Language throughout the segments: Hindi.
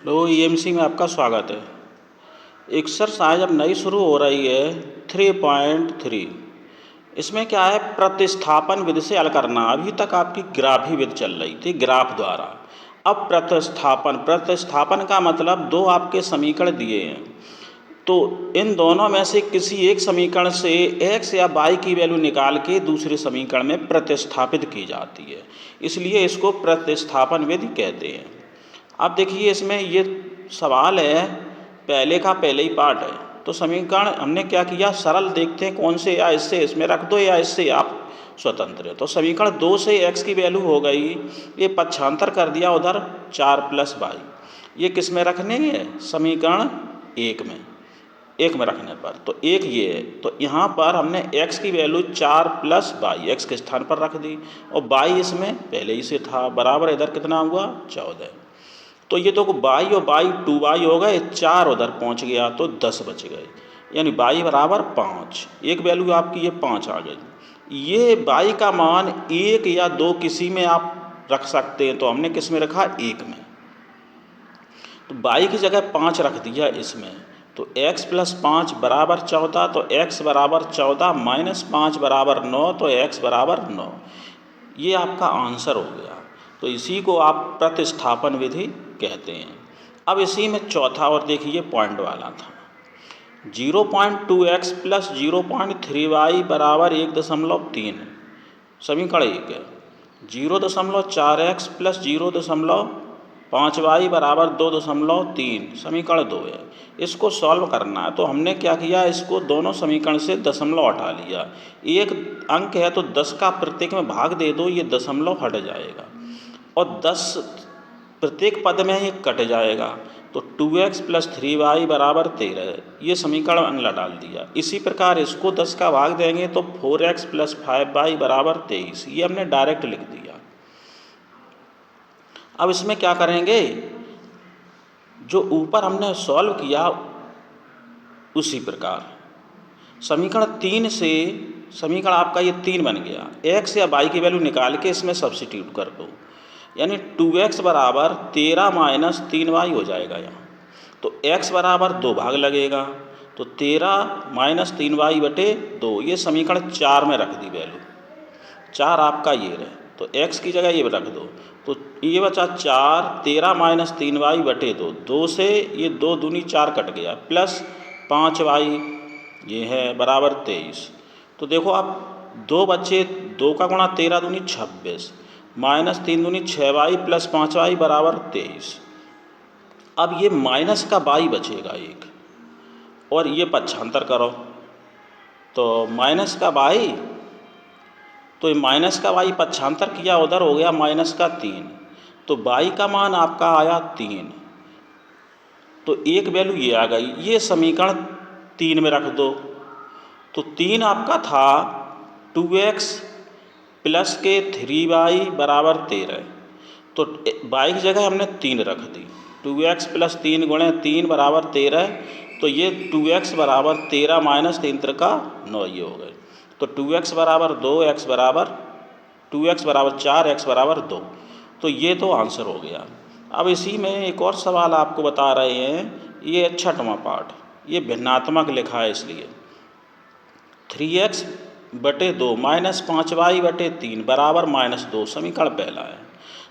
लो ईएमसी में आपका स्वागत है। एक्सरसाइज अब नई शुरू हो रही है 3.3। इसमें क्या है, प्रतिस्थापन विधि से हल करना। अभी तक आपकी ग्राफी विधि चल रही थी, ग्राफ द्वारा। अब प्रतिस्थापन का मतलब दो आपके समीकरण दिए हैं, तो इन दोनों में से किसी एक समीकरण से x या y की वैल्यू निकाल के दूसरे समीकरण में प्रतिस्थापित की जाती है, इसलिए इसको प्रतिस्थापन विधि कहते हैं। अब देखिए, इसमें ये सवाल है, पहले का पहले ही पार्ट है। तो समीकरण हमने क्या किया, सरल देखते हैं कौन से, या इससे इसमें रख दो या इससे आप स्वतंत्र है। तो समीकरण 2 से x की वैल्यू हो गई, ये पक्षांतर कर दिया उधर 4 + y। ये किस में रखने है, समीकरण 1 में रखने पर, तो एक ये है। तो यहाँ पर हमने x की वैल्यू 4 + y x के स्थान पर रख दी, और y इसमें पहले ही से था, बराबर इधर कितना हुआ 14। तो ये तो y और y 2y हो गए, 4 उधर पहुँच गया तो 10 बच गए, यानी y बराबर 5। एक वैल्यू आपकी ये 5 आ गई। ये y का मान 1 या 2 किसी में आप रख सकते हैं, तो हमने किस में रखा, 1 में। तो y की जगह 5 रख दिया इसमें, तो x + 5 बराबर 14, तो x बराबर 14 - 5 बराबर 9, तो x बराबर 9। ये आपका आंसर हो गया। तो इसी को आप प्रतिस्थापन विधि कहते हैं। अब इसी में चौथा और देखिए पॉइंट वाला था, 0.2x + 0.3y बराबर 1.3। समीकरण 1 है। 0.4x + 0.5y बराबर 2.3, समीकरण 2 है। इसको सॉल्व करना है, तो हमने क्या किया, इसको दोनों समीकरण से दशमलव हटा लिया। एक अंक है तो 10 का प्रत्येक में भाग दे दो, ये दशमलव हट जाएगा, और 10 प्रत्येक पद में ये कट जाएगा। तो 2x + 3y बराबर 13, ये समीकरण अगला डाल दिया। इसी प्रकार इसको 10 का भाग देंगे तो 4x + 5y बराबर 23, ये हमने डायरेक्ट लिख दिया। अब इसमें क्या करेंगे, जो ऊपर हमने सॉल्व किया उसी प्रकार समीकरण 3 से, समीकरण आपका ये 3 बन गया। x या y की वैल्यू निकाल के इसमें सब्सिट्यूट कर दो, यानी 2x बराबर 13 - 3y हो जाएगा यहाँ। तो x बराबर 2 भाग लगेगा, तो 13 - 3y बटे 2, ये समीकरण 4 में रख दी वैल्यू। 4 आपका ये रहे, तो x की जगह ये रख दो, तो ये बचा 4, 13 - 3y बटे 2, 2 से ये 2 दूनी 4 कट गया, प्लस 5y ये है बराबर 23। तो देखो आप 2 बच्चे, 2 का गुणा 13 दूनी 26, -3 दूनी 6y + 5y बराबर 23। अब ये माइनस का y बचेगा एक, और ये पक्षांतर करो, तो माइनस का y, तो माइनस का y पक्षांतर किया उधर हो गया -3, तो y का मान आपका आया 3। तो एक वैल्यू ये आ गई, ये समीकरण 3 में रख दो। तो 3 आपका था 2x + 3y बराबर 13, तो y की जगह हमने 3 रख दी। 2x + 3 × 3 बराबर 13, तो ये 2x बराबर 13 - 3 × 9 ये हो गए। तो 2x बराबर 2, x बराबर 2x बराबर 4, x बराबर 2, तो ये तो आंसर हो गया। अब इसी में एक और सवाल आपको बता रहे हैं, ये 6वां पार्ट, ये भिन्नात्मक लिखा है इसलिए। 3x बटे 2 - 5y बटे 3 बराबर -2, समीकरण पहला है।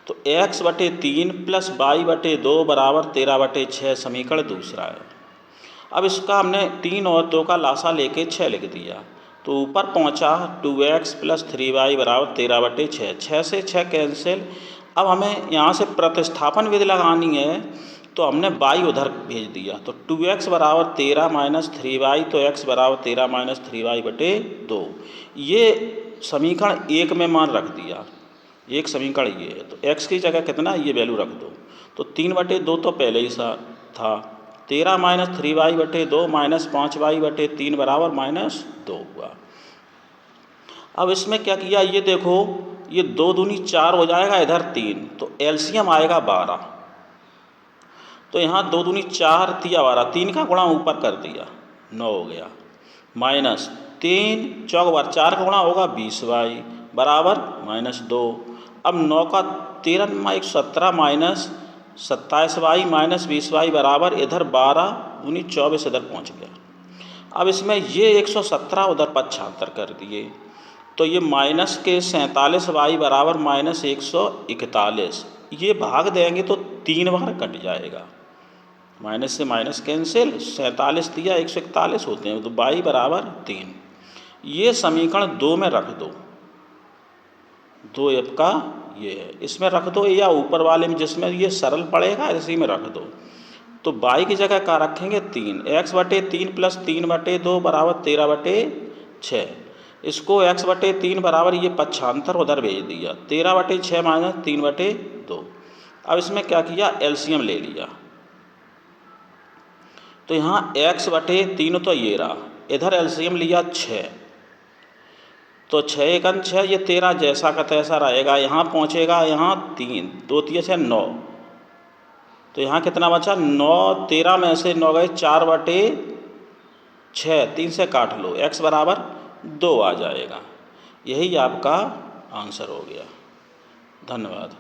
तो x बटे 3 + y बटे 2 बराबर 13 बटे 6, समीकरण दूसरा है। अब इसका हमने 3 और 2 का लासा लेके 6 लिख दिया, तो ऊपर पहुंचा 2x + 3y बराबर 13 बटे 6, 6 से 6 कैंसिल। अब हमें यहाँ से प्रतिस्थापन विधि लगानी है, तो हमने y उधर भेज दिया, तो 2x बराबर 13 - 3y, तो x बराबर 13 - 3y बटे 2, ये समीकरण 1 में मान रख दिया। एक समीकरण ये है, तो x की जगह कितना, ये वैल्यू रख दो। तो 3 बटे 2 तो पहले ही सा था, 13 - 3y बटे 2 - 5y बटे 3 बराबर -2 हुआ। अब इसमें क्या किया, ये देखो, ये 2 दूनी 4 हो जाएगा, इधर 3, तो एलसीएम आएगा 12। तो यहाँ 2 दूनी 4 तिया 12, 3 का गुणा ऊपर कर दिया, 9 हो गया, -3 चौक बार 4 का गुणा होगा 20y बराबर -2। अब 9 का 13 × 1 17 27y माइनस 20y बराबर इधर 12 दूनी 24 इधर पहुँच गया। अब इसमें ये 117 उधर पक्षांतर कर दिए तो ये माइनस के 47y बराबर माइनस 141, ये भाग देंगे तो 3 बार कट जाएगा। माइनस से माइनस कैंसिल, 47 दिया 141 होते हैं तो y बराबर 3। ये समीकरण 2 में रख दो, 2f का ये है, इसमें रख दो या ऊपर वाले में जिसमें ये सरल पड़ेगा इसी में रख दो। तो y की जगह क्या रखेंगे 3, x/3 प्लस 3/2 बराबर 13/6। इसको x/3 बराबर ये पक्षांतर उधर भेज दिया, 13/6 माइनस 3/2। अब इसमें क्या किया, एलसीएम ले लिया तो यहाँ x/3 तो ये रहा, इधर एलसीएम लिया 6 तो 6 एकन 6, ये 13 जैसा का तैसा रहेगा। यहाँ पहुँचेगा, यहाँ 3 2 3 6 9, तो यहाँ कितना बचा 9, 13 में से 9 गए 4/6, 3 से काट लो, x बराबर 2 आ जाएगा। यही आपका आंसर हो गया। धन्यवाद।